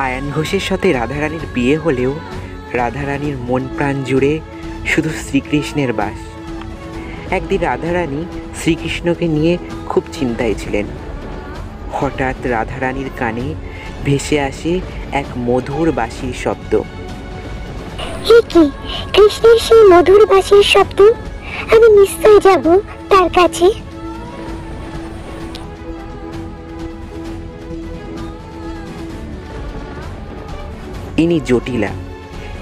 আয়ান ঘোষের সাথে রাধারানীর বিয়ে হলেও রাধারানীর মন প্রাণ জুড়ে শুধু শ্রীকৃষ্ণের বাস। একদিন রাধারানী শ্রীকৃষ্ণকে নিয়ে খুব চিন্তায় ছিলেন। হঠাৎ রাধারানীর কানে ভেসে আসে এক মধুর বাঁশির শব্দ। কৃষ্ণের সেই মধুর বাঁশির শব্দ, আমি নিশ্চয় যাব তার কাছে। ইনি জটিলা,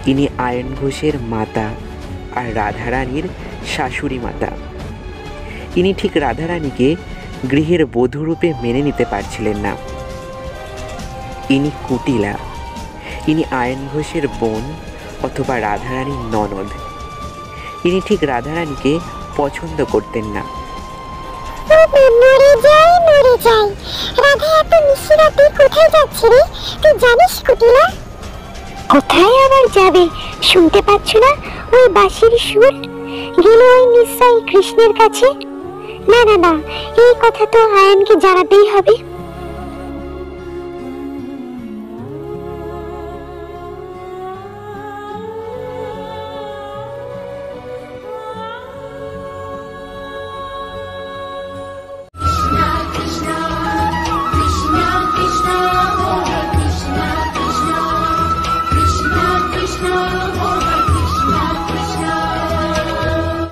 ইনি আয়ন ঘোষের মাতা আর রাধারানীর শাশুড়ি মাতা। ইনি ঠিক রাধারানীকে গৃহের বধূরূপে মেনে নিতে পারছিলেন না। ইনি কুটিলা, ইনি আয়ন ঘোষের বোন অথবা রাধারানীর ননদ। ইনি ঠিক রাধারানীকে পছন্দ করতেন না। মরে যাই রাধা, এত নিশিরাতে কোথায় যাচ্ছে রে, তুই জানিস কুটিলা? কোথায় আবার যাবে, শুনতে পাচ্ছ না ওই বাঁশির সুর? গেল ওই নিশ্চয়ই কৃষ্ণের কাছে। না, এই কথা তো আয়নকে জানাতেই হবে।